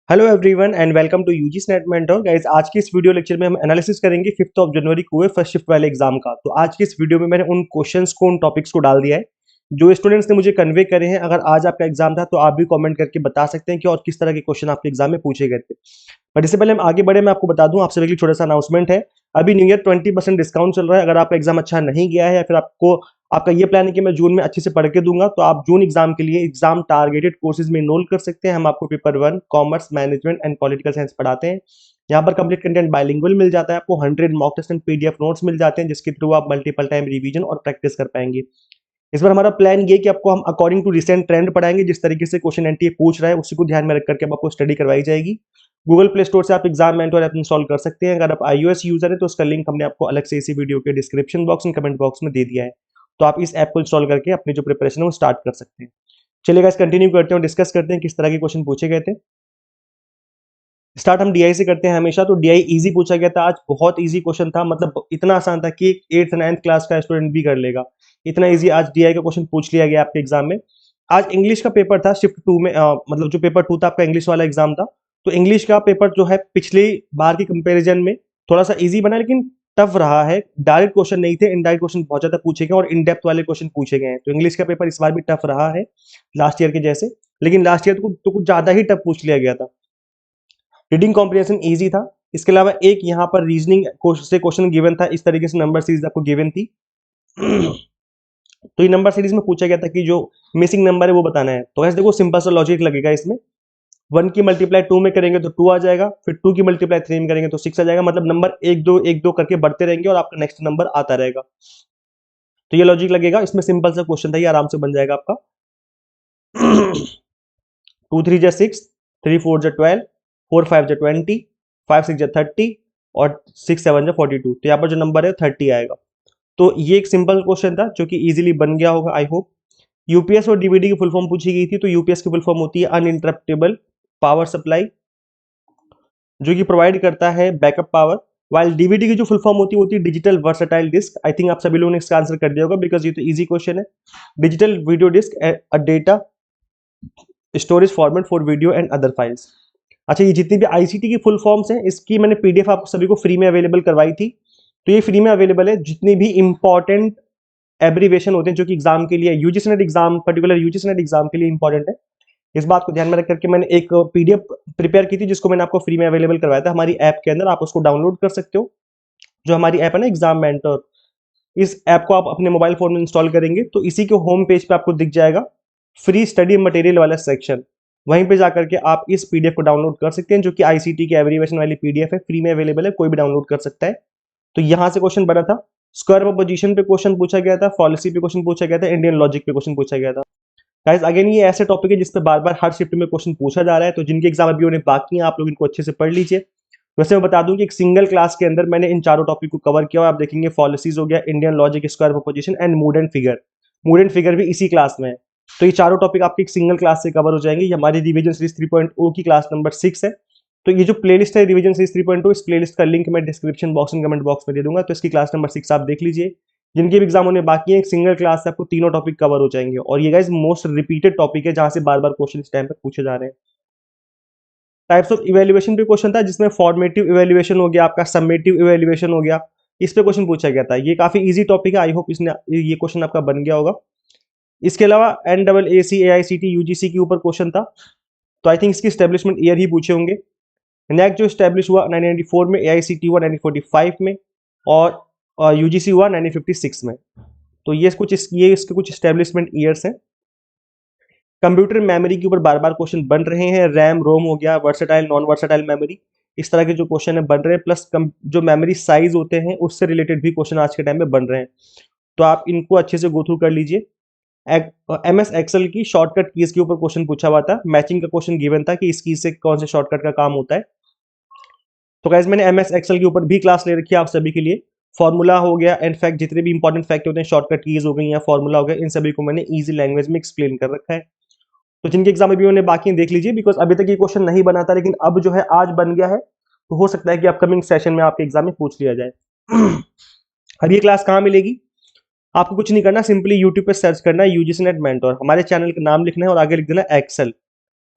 Hello everyone and welcome to UGC NET mentor guys. आज की इस वीडियो लेक्चर में हम एनालिसिस करेंगे 5 जनवरी को हुए फर्स्ट शिफ्ट वाले एग्जाम का। तो आज की इस वीडियो में मैंने उन क्वेश्चंस को उन टॉपिक्स को डाल दिया है जो स्टूडेंट्स ने मुझे कन्वे करे हैं। अगर आज आपका एग्जाम था तो आप भी कमेंट करके बता सकते हैं कि और किस तरह के क्वेश्चन आपके एग्जाम में पूछे गए थे। बट इससे पहले हम आगे बढ़े, मैं आपको बता दूं आप सभी के लिए छोटा सा अनाउंसमेंट है। अभी न्यू ईयर 20% डिस्काउंट चल रहा है। अगर आपका एग्जाम अच्छा नहीं गया है या फिर आपका ये प्लान है कि मैं जून में अच्छे से पढ़ के दूंगा, तो आप जून एग्जाम के लिए एग्जाम टारगेटेड कोर्सेज में इनरोल कर सकते हैं। हम आपको paper 1 commerce management and political science पढ़ाते हैं। यहाँ पर कंप्लीट कंटेंट बाइलिंगुअल मिल जाता है, आपको 100 mock test and PDF notes मिल जाते हैं जिसके थ्रू आप मल्टीपल टाइम रिवीजन और प्रैक्टिस कर पाएंगे। इस बार हमारा प्लान ये कि आपको हम अकॉर्डिंग टू रिसेंट ट्रेंड पढ़ाएंगे। जिस तरीके से क्वेश्चन एनटीए पूछ रहा है उसी को ध्यान में रख करके आपको स्टडी करवाई जाएगी। गूगल प्ले स्टोर से आप एग्जाम मेंटर ऐप इंस्टॉल कर सकते हैं। अगर आप आईओएस यूजर है तो उसका लिंक हमने आपको अलग से इसी वीडियो के description box and comment box में दे दिया है। तो आप इस ऐप को इंस्टॉल करके अपनी जो प्रिपरेशन है वो स्टार्ट कर सकते हैं। चलिए गाइस, कंटिन्यू करते हैं और डिस्कस करते हैं किस तरह के क्वेश्चन पूछे गए थे। स्टार्ट हम डीआई से करते हैं हमेशा। तो डीआई इजी पूछा गया था आज, बहुत इजी क्वेश्चन था, मतलब इतना आसान था कि 8th 9th क्लास का स्टूडेंट भी कर लेगा। इतना इजी आज डीआई का क्वेश्चन पूछ लिया गया आपके एग्जाम में। आज इंग्लिश का पेपर था शिफ्ट 2 में, मतलब जो पेपर 2 था आपका इंग्लिश वाला एग्जाम था। तो इंग्लिश का पेपर जो है पिछली बार की कंपेरिजन में थोड़ा सा इजी बना, लेकिन टफ रहा है। डायरेक्ट क्वेश्चन नहीं थे, इनडायरेक्ट क्वेश्चन बहुत ज्यादा पूछे गए और इन डेप्थ वाले क्वेश्चन पूछे गए हैं। तो इंग्लिश का पेपर इस बार भी टफ रहा है लास्ट ईयर के जैसे, लेकिन लास्ट ईयर तो कुछ ज्यादा ही टफ पूछ लिया गया था। रीडिंग कॉम्प्रिहेंशन इजी था। इसके अलावा एक यहाँ पर रीजनिंग से क्वेश्चन गिवन था, इस तरीके से नंबर सीरीज आपको गिवन थी। तो ये नंबर सीरीज में पूछा गया था कि जो मिसिंग नंबर है वो बताना है। तो ऐसे देखो सिंपल सा लॉजिक लगेगा इसमें। 1 की मल्टीप्लाई 2 में करेंगे तो 2 आ जाएगा, फिर 2 की मल्टीप्लाई 3 में करेंगे तो 6 आ जाएगा। मतलब नंबर 1 2 करके बढ़ते रहेंगे और आपका नेक्स्ट नंबर आता रहेगा। तो ये लॉजिक लगेगा इसमें। सिंपल सा क्वेश्चन था, ये आराम से बन जाएगा आपका। 2 3 जा 6, 3 4 जा 12, 4 5 जा 20, 5 6 जा 30 और 6 7 जा 42। तो यहाँ पर जो नंबर है 30 आएगा। तो ये एक सिंपल क्वेश्चन था जो कि इजीली बन गया होगा आई होप। यूपीएस और डीवीडी की फुल फॉर्म पूछी गई थी। तो यूपीएस की फुल फॉर्म होती है अनइंटरप्टेबल पावर सप्लाई, जो कि प्रोवाइड करता है बैकअप पावर। वाइल डीवीडी की जो फुल फॉर्म होती है digital versatile disc. I think आप सभी लोगों ने इसका आंसर कर दिया होगा बिकॉज ये तो इजी क्वेश्चन है। Digital video disc a data storage format for video and other files. अच्छा, ये जितनी भी आईसीटी की फुल फॉर्म्स हैं इसकी मैंने पीडीएफ आप सभी को फ्री में अवेलेबल करवाई थी। तो ये फ्री में अवेलेबल है। जितनी भी इंपॉर्टेंट एब्रीवेशन होते हैं जो कि एग्जाम के लिए UGC net exam, particular UGC net exam के लिए इंपॉर्टेंट है, इस बात को ध्यान में रख करके मैंने एक पीडीएफ प्रिपेयर की थी जिसको मैंने आपको फ्री में अवेलेबल करवाया था हमारी ऐप के अंदर। आप उसको डाउनलोड कर सकते हो। जो हमारी ऐप है ना एग्जाम मेंटर, इस ऐप को आप अपने मोबाइल फोन में इंस्टॉल करेंगे तो इसी के होम पेज पे आपको दिख जाएगा फ्री स्टडी मटेरियल वाला सेक्शन। वहीं पे जाकर के आप इस पीडीएफ को डाउनलोड कर सकते हैं, जो कि आईसीटी की एब्रीवेशन वाली पीडीएफ है, फ्री में अवेलेबल है, कोई भी डाउनलोड कर सकता है। तो यहां से क्वेश्चन बना था। स्क्वायर पोजीशन पे क्वेश्चन पूछा गया था, पॉलिसी पे क्वेश्चन पूछा गया था, इंडियन लॉजिक पे क्वेश्चन पूछा गया था। गाइस अगेन ये ऐसे टॉपिक है जिस पे बार बार हर शिफ्ट में क्वेश्चन पूछा जा रहा है। तो जिनके एग्जाम अभी होने बाकी हैं आप लोग इनको अच्छे से पढ़ लीजिए। वैसे मैं बता दूं कि एक सिंगल क्लास के अंदर मैंने इन चारों टॉपिक को कवर किया हुआ। आप देखेंगे पॉलिसीज हो गया, Indian logic, square position and mood and figure. Mood and figure भी इसी क्लास में है। तो ये चारों टॉपिक आपके एक सिंगल क्लास से कवर हो जाएंगे। ये हमारी रिवीजन सीरीज 3.0 की क्लास नंबर 6 है। तो ये जो प्लेलिस्ट है रिवीजन सीरीज 3.0, इस प्लेलिस्ट का लिंक मैं description box and comment box में दे दूंगा। तो इसकी क्लास नंबर 6 आप देख लीजिए। जिनके भी एग्जाम होने बाकी है, एक सिंगल क्लास से आपको तीनों टॉपिक कवर हो जाएंगे। और ये गाइस मोस्ट रिपीटेड टॉपिक है जहां से बार बार क्वेश्चन इस टाइम पे पूछे जा रहे हैं। टाइप्स ऑफ इवेल्युएशन पे क्वेश्चन था जिसमें फॉर्मेटिव इवेल्युएशन हो गया, आपका सबमेटिव इवेल्युएशन हो गया। इस पे क्वेश्चन पूछा गया था। ये काफी इजी टॉपिक है, आई होप इसने ये क्वेश्चन आपका बन गया होगा। इसके अलावा NAAC AICT UGC के ऊपर क्वेश्चन था। तो आई थिंक इसकी स्टैब्लिशमेंट ईयर ही पूछे होंगे। नैक जो स्टैब्लिश हुआ 1994 में, AICT हुआ 1945 में और यूजीसी हुआ 1956 में। तो ये इसके कुछ स्टैब्लिशमेंट ईयर्स हैं। कंप्यूटर मेमोरी के ऊपर बार बार क्वेश्चन बन रहे हैं। रैम रोम हो गया, वर्सेटाइल नॉन वर्सेटाइल मेमोरी, इस तरह के जो क्वेश्चन है बन रहे हैं। प्लस जो मेमोरी साइज होते हैं उससे रिलेटेड भी क्वेश्चन आज के टाइम में बन रहे हैं। तो आप इनको अच्छे से गो थ्रू कर लीजिए। MS एक्सेल की शॉर्टकट कीज के ऊपर क्वेश्चन पूछा हुआ था। मैचिंग का क्वेश्चन गिवन था कि इस कीज से कौन से शॉर्टकट का काम होता है। तो गाइस मैंने MS एक्सेल के ऊपर भी क्लास ले रखी है आप सभी के लिए। फॉर्मूला हो गया एंड फैक्ट, जितने भी इंपॉर्टेंट फैक्ट होते हैं, शॉर्टकट कीज हो गई या फॉर्मूला हो गया, इन सभी को मैंने इजी लैंग्वेज में एक्सप्लेन कर रखा है। तो जिनके एग्जाम अभी होने बाकी देख लीजिए, बिकॉज अभी तक ये क्वेश्चन नहीं बना था लेकिन अब जो है आज बन गया है। तो हो सकता है कि अपकमिंग सेशन में आपके एग्जाम में पूछ लिया जाए। अब ये क्लास कहाँ मिलेगी? आपको कुछ नहीं करना, सिंपली यूट्यूब पे सर्च करना है यूजीसी नेट मेंटर, हमारे चैनल का नाम लिखना है और आगे लिख देना एक्सेल।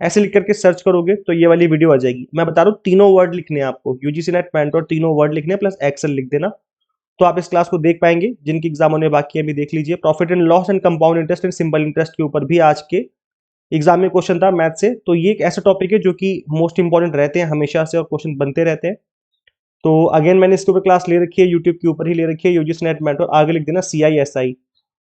ऐसे लिख करके सर्च करोगे तो ये वाली वीडियो आ जाएगी। मैं बता रहा हूँ तीनों वर्ड लिखने हैं आपको, यूजीसी नेट मेंटोर तीनों वर्ड लिखने हैं प्लस एक्सेल लिख देना, तो आप इस क्लास को देख पाएंगे। जिनकी एग्जाम होने बाकी है अभी देख लीजिए। Profit and loss and compound interest and simple interest के ऊपर भी आज के एग्जाम में क्वेश्चन था मैथ से। तो ये एक ऐसा टॉपिक है जो कि मोस्ट इंपॉर्टेंट रहते हैं हमेशा से और क्वेश्चन बनते रहते हैं। तो अगेन मैंने इसके ऊपर क्लास ले रखी है, यूट्यूब के ऊपर ही ले रखी है, यूजीसी नेट मेंटोर, आगे लिख देना CISI।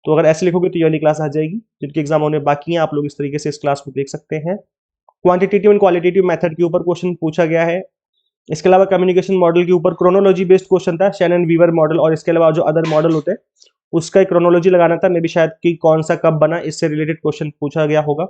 तो अगर ऐसे लिखोगे तो ये वाली क्लास आ जाएगी। जिनके एग्जाम होने बाकी हैं आप लोग इस तरीके से इस क्लास को देख सकते हैं। क्वांटिटेटिव एंड क्वालिटेटिव मेथड के ऊपर क्वेश्चन पूछा गया है। इसके अलावा कम्युनिकेशन मॉडल के ऊपर क्रोनोलॉजी बेस्ड क्वेश्चन था, शैनन वीवर मॉडल, और इसके अलावा जो अदर मॉडल होते हैं उसका एक क्रोनोलॉजी लगाना था। मे भी शायद कि कौन सा कब बना, इससे रिलेटेड क्वेश्चन पूछा गया होगा।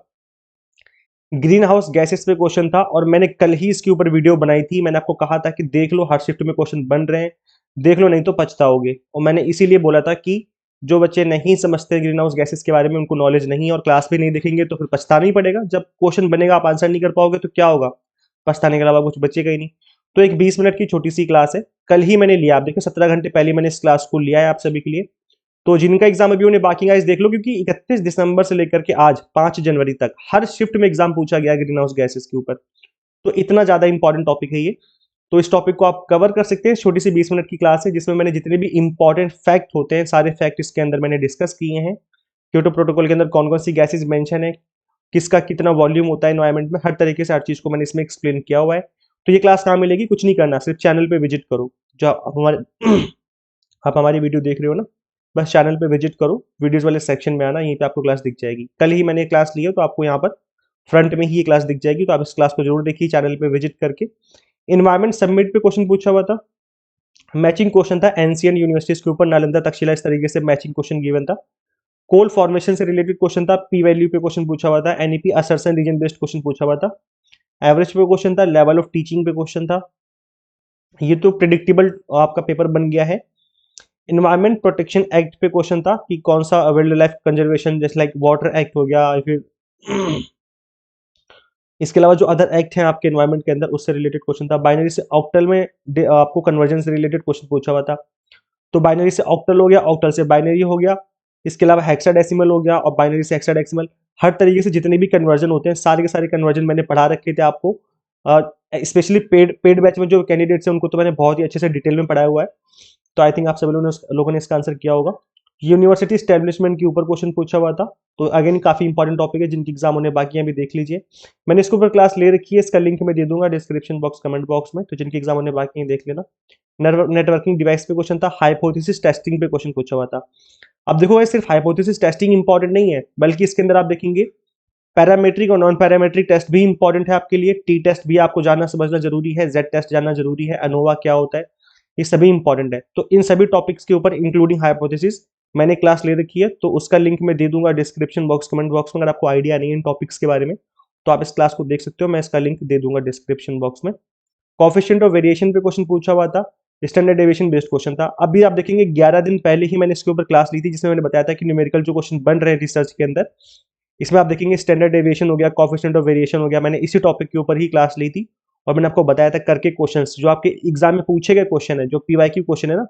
ग्रीन हाउस गैसेस पे क्वेश्चन था और मैंने कल ही इसके ऊपर वीडियो बनाई थी। मैंने आपको कहा था कि देख लो, हर शिफ्ट में क्वेश्चन बन रहे हैं, देख लो नहीं तो पछताओगे। और मैंने इसीलिए बोला था कि जो बच्चे नहीं समझते ग्रीन हाउस गैसेस के बारे में, उनको नॉलेज नहीं है और क्लास भी नहीं देखेंगे तो फिर पछताना ही पड़ेगा। जब क्वेश्चन बनेगा आप आंसर नहीं कर पाओगे तो क्या होगा, पछताने के अलावा कुछ बचेगा ही नहीं। तो एक 20 मिनट की छोटी सी क्लास है, कल ही मैंने लिया। आप देखो 17 घंटे पहले मैंने इस क्लास को लिया है आप सभी के लिए। तो जिनका एग्जाम अभी उन्हें बाकी गाइस देख लो, क्योंकि 31 दिसंबर से लेकर के आज 5 जनवरी तक हर शिफ्ट में एग्जाम पूछा गया ग्रीन हाउस गैसेस के ऊपर। तो इतना ज्यादा इंपॉर्टेंट टॉपिक है ये। तो इस टॉपिक को आप कवर कर सकते हैं। छोटी सी 20 मिनट की क्लास है जिसमें मैंने जितने भी इंपॉर्टेंट फैक्ट होते हैं सारे फैक्ट इसके अंदर मैंने डिस्कस किए हैं। क्योटो प्रोटोकॉल के अंदर कौन कौन सी गैसेज मेंशन है, किसका कितना वॉल्यूम होता है एनवायरमेंट में, हर तरीके से हर चीज को मैंने इसमें एक्सप्लेन किया हुआ है। तो ये क्लास कहाँ मिलेगी, कुछ नहीं करना, सिर्फ चैनल पे विजिट करो। जो आप हमारे आप हमारी वीडियो देख रहे हो ना, बस चैनल पे विजिट करो, वीडियोस वाले सेक्शन में आना, यहीं पे आपको क्लास दिख जाएगी। कल ही मैंने क्लास ली है तो आपको यहाँ पर फ्रंट में ही ये क्लास दिख जाएगी। तो आप इस क्लास को जरूर देखिए चैनल पे विजिट करके। इन्वायरमेंट सबमिट पे क्वेश्चन पूछा हुआ था, मैचिंग क्वेश्चन था एनसीएन यूनिवर्सिटीज के ऊपर, नालंदा तक्षशिला, इस तरीके से मैचिंग क्वेश्चन गिवन था। कोल फॉर्मेशन से रिलेटेड क्वेश्चन था, पी वैल्यू पे क्वेश्चन पूछा हुआ था, NEP assertion reason based question पूछा हुआ था। एवरेज पे क्वेश्चन था, लेवल ऑफ टीचिंग पे क्वेश्चन था। ये तो प्रिडिक्टेबल आपका पेपर बन गया है। इन्वायरमेंट प्रोटेक्शन एक्ट पे क्वेश्चन था कि कौन सा वाइल्ड लाइफ कंजर्वेशन, जैसे लाइक वाटर एक्ट हो गया, फिर इसके अलावा जो अदर एक्ट हैं आपके एनवायरमेंट के अंदर उससे रिलेटेड क्वेश्चन था। बाइनरी से ऑक्टल में आपको कन्वर्जन से रिलेटेड क्वेश्चन पूछा हुआ था। तो बाइनरी से ऑक्टल हो गया, ऑक्टल से बाइनरी हो गया, इसके अलावा हेक्साडेसिमल हो गया और बाइनरी से हेक्साडेसिमल। हर तरीके से जितने भी कन्वर्जन होते हैं सारे के सारे कन्वर्जन मैंने पढ़ा रखे थे आपको। स्पेशली पेड बैच में जो कैंडिडेट्स हैं उनको तो मैंने बहुत ही अच्छे से डिटेल में पढ़ाया हुआ है। तो आई थिंक आप सभी लोगों ने इसका आंसर किया होगा। यूनिवर्सिटी स्टैब्लिशमेंट के ऊपर क्वेश्चन पूछा हुआ था। तो अगेन काफी इंपॉर्टेंट टॉपिक है, जिनकी एग्जाम होने बाकी है अभी देख लीजिए। मैंने इसके ऊपर क्लास ले रखी है, इसका लिंक मैं दे दूंगा डिस्क्रिप्शन बॉक्स कमेंट बॉक्स में, तो जिनकी एग्जाम होने बाकी है देख लेना। नेटवर्किंग डिवाइस पे क्वेश्चन था, हाइपोथेसिस टेस्टिंग पे क्वेश्चन पूछा हुआ था। अब देखो ये सिर्फ हाइपोथेसिस टेस्टिंग इंपॉर्टेंट नहीं है, बल्कि इसके अंदर आप देखेंगे पैरामेट्रिक और नॉन पैरामेट्रिक टेस्ट भी इंपॉर्टेंट है आपके लिए। टी टेस्ट भी आपको जानना समझना जरूरी है, जेड टेस्ट जानना जरूरी है, अनोवा क्या होता है, ये सभी इंपॉर्टेंट है। तो इन सभी टॉपिक्स के ऊपर इंक्लूडिंग हाइपोथेसिस मैंने क्लास ले रखी है, तो उसका लिंक मैं दे दूंगा डिस्क्रिप्शन बॉक्स कमेंट बॉक्स में। अगर आपको आइडिया नहीं है इन टॉपिक्स के बारे में तो आप इस क्लास को देख सकते हो, मैं इसका लिंक दे दूंगा डिस्क्रिप्शन बॉक्स में। कॉफिशिएंट ऑफ वेरिएशन पे क्वेश्चन पूछा हुआ था, स्टैंडर्ड डेविएशन बेस्ड क्वेश्चन था। अभी आप देखेंगे 11 दिन पहले ही मैंने इसके ऊपर क्लास ली थी, जिसमें मैंने बताया था कि न्यूमेरिकल जो क्वेश्चन बन रहे हैं रिसर्च के अंदर, इसमें आप देखेंगे स्टैंडर्ड डेविएशन हो गया, कॉफिशिएंट ऑफ वेरिएशन हो गया। मैंने इसी टॉपिक के ऊपर ही क्लास ली थी और मैंने आपको बताया था करके क्वेश्चंस जो आपके एग्जाम में पूछे गए क्वेश्चन है, जो पीवाईक्यू क्वेश्चन है ना,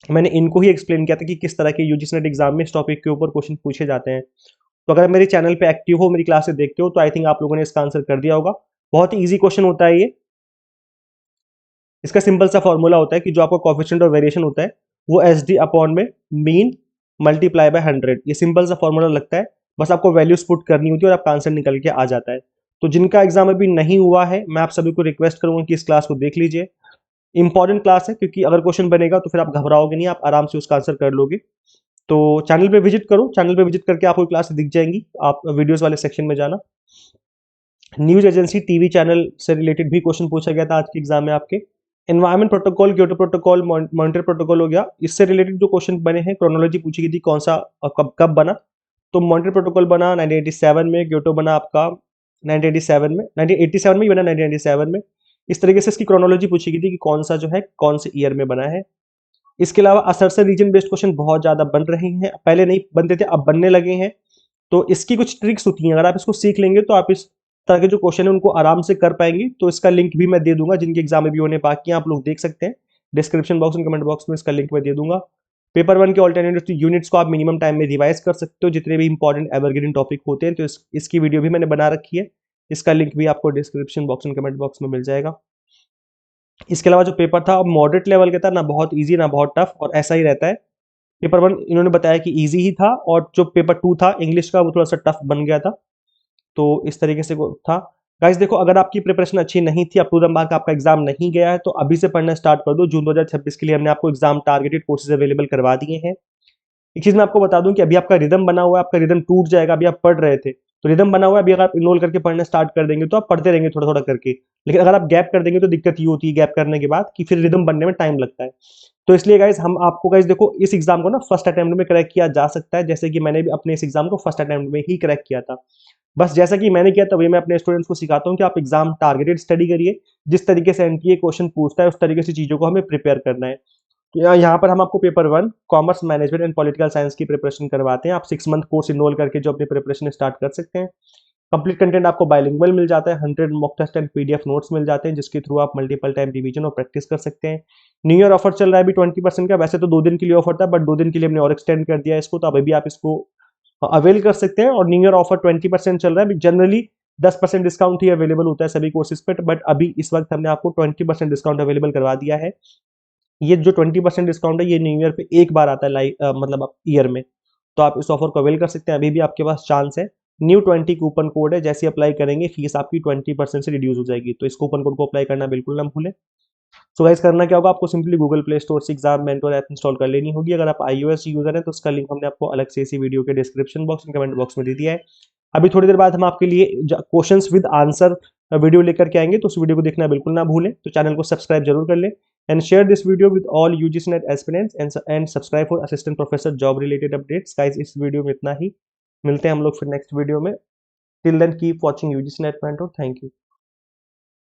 मैंने इनको ही एक्सप्लेन किया था कि किस तरह के यूजीसी नेट एग्जाम में इस टॉपिक के ऊपर क्वेश्चन पूछे जाते हैं। तो अगर मेरे चैनल पे एक्टिव हो, मेरी क्लासेस देखते हो, तो आई थिंक आप लोगों ने इसका आंसर कर दिया होगा। बहुत ही ईजी क्वेश्चन होता है ये। इसका सिंपल सा फॉर्मूला होता है कि जो आपका कॉफिशिएंट ऑफ वेरिएशन होता है वो एस डी अपॉन में मीन मल्टीप्लाई बाय 100, ये सिंपल सा फॉर्मूला लगता है। बस आपको वैल्यूज पुट करनी होती है और आपका आंसर निकल के आ जाता है। तो जिनका एग्जाम अभी नहीं हुआ है, मैं आप सभी को रिक्वेस्ट करूंगा कि इस क्लास को देख लीजिए। इंपॉर्टेंट क्लास है, क्योंकि अगर क्वेश्चन बनेगा तो फिर आप घबराओगे नहीं, आप आराम से उसका आंसर कर लोगे। तो चैनल पे विजिट करो, चैनल पे विजिट करके आपको क्लास दिख जाएंगी, आप वीडियोस वाले सेक्शन में जाना। न्यूज एजेंसी टीवी चैनल से रिलेटेड भी क्वेश्चन पूछा गया था आज के एग्जाम में आपके। Environment protocol, Kyoto protocol, monitor protocol हो गया, इससे रिलेटेड जो क्वेश्चन बने हैं क्रोनोलॉजी पूछी गई थी, कौन सा कब कब बना। तो मॉनिटर प्रोटोकॉल बना 1987 में, क्योटो बना आपका 1987 में, 1987 में ही बना 1997 में। इस तरीके से इसकी क्रोनोलॉजी पूछी गई थी कि कौन सा जो है कौन से ईयर में बना है। इसके अलावा असरसर रीजन बेस्ड क्वेश्चन बहुत ज्यादा बन रहे हैं, पहले नहीं बनते थे अब बनने लगे हैं। तो इसकी कुछ ट्रिक्स होती हैं, अगर आप इसको सीख लेंगे तो आप इस तरह के जो क्वेश्चन है उनको आराम से कर पाएंगे। तो इसका लिंक भी मैं दे दूंगा, जिनके एग्जाम में भी होने बाकी हैं आप लोग देख सकते हैं, डिस्क्रिप्शन बॉक्स और कमेंट बॉक्स में इसका लिंक मैं दे दूंगा। पेपर 1 के ऑल्टरनेटिव यूनिट्स को आप मिनिमम टाइम में रिवाइज कर सकते हो, जितने भी इंपॉर्टेंट एवरग्रीन टॉपिक होते हैं। तो इसकी वीडियो भी मैंने बना रखी है, इसका लिंक भी आपको description box and comment box में मिल जाएगा। इसके अलावा जो पेपर था मॉडरेट लेवल का था, ना बहुत ईजी ना बहुत टफ, और ऐसा ही रहता है। पेपर 1 इन्होंने बताया कि ईजी ही था, और जो पेपर 2 था इंग्लिश का वो थोड़ा सा टफ बन गया था। तो इस तरीके से वो था। गाइस देखो, अगर आपकी प्रिपरेशन अच्छी नहीं थी, अप टू द मार्क आपका एग्जाम नहीं गया है, तो अभी से पढ़ना स्टार्ट कर दो। जून 2026 के लिए हमने आपको एग्जाम टारगेटेड कोर्सेज अवेलेबल करवा दिए हैं। एक चीज मैं आपको बता दूं कि अभी आपका रिदम बना हुआ है, आपका रिदम टूट जाएगा। अभी आप पढ़ रहे थे तो रिदम बना हुआ है, अभी अगर आप इनरोल करके पढ़ना स्टार्ट कर देंगे तो आप पढ़ते रहेंगे थोड़ा थोड़ा करके। लेकिन अगर आप गैप कर देंगे तो दिक्कत ये होती है गैप करने के बाद कि फिर रिदम बनने में टाइम लगता है। तो इसलिए गाइज हम आपको गाइज देखो, इस एग्जाम को ना फर्स्ट अटेम्प्ट में क्रैक किया जा सकता है, जैसे कि मैंने भी अपने इस एग्जाम को फर्स्ट अटेम्प्ट में ही क्रैक किया था। बस जैसा कि मैंने किया था वही मैं अपने स्टूडेंट्स को सिखाता हूँ कि आप एग्जाम टारगेटेड स्टडी करिए। जिस तरीके से एनटीए क्वेश्चन पूछता है उस तरीके से चीजों को हमें प्रिपेयर करना है। यहाँ पर हम आपको paper 1 commerce management and political science की प्रिपरेशन करवाते हैं। आप 6 मंथ कोर्स इनरोल करके जो अपनी प्रिपरेशन स्टार्ट कर सकते हैं। कंप्लीट कंटेंट आपको बाइलिंगुअल मिल जाता है, 100 mock test and PDF notes मिल जाते हैं, जिसके थ्रू आप मल्टीपल टाइम रिवीजन और प्रैक्टिस कर सकते हैं। न्यू ईयर ऑफर चल रहा है अभी 20% का। वैसे तो 2 दिन के लिए ऑफर था, बट 2 दिन के लिए हमने और एक्सटेंड कर दिया है इसको, तो अभी भी आप इसको अवेल कर सकते हैं। और न्यू ईयर ऑफर 20% चल रहा है। जनरली 10% डिस्काउंट ही अवेलेबल होता है सभी कोर्सेज पे, बट अभी इस वक्त हमने आपको 20% डिस्काउंट अवेलेबल करवा दिया है। ये जो 20% डिस्काउंट है ये न्यू ईयर पे एक बार आता है, मतलब ईयर में। तो आप इस ऑफर को अवेल कर सकते हैं, अभी भी आपके पास चांस है। न्यू 20 कूपन कोड है, जैसे अप्लाई करेंगे फीस आपकी 20% से रिड्यूस हो जाएगी। तो इस कूपन कोड को अप्लाई करना बिल्कुल ना भूलें। सो गाइस, करना क्या होगा, आपको सिंपली गूगल प्ले स्टोर से एग्जाम मेंटोर ऐप इंस्टॉल कर लेनी होगी। अगर आप iOS यूजर हैं तो उसका लिंक हमने आपको अलग से इसी वीडियो के description box and comment box में दे दिया है। अभी थोड़ी देर बाद हम आपके लिए क्वेश्चंस विद आंसर वीडियो लेकर के आएंगे, तो उस वीडियो को देखना बिल्कुल ना भूलें। तो चैनल को सब्सक्राइब जरूर कर लें and share this video with all UGC NET aspirants and subscribe for assistant professor job related updates. Guys, इस वीडियो में इतना ही। मिलते हैं हम लोग फिर नेक्स्ट वीडियो में। Till then keep watching UGC NET mentor. Thank you.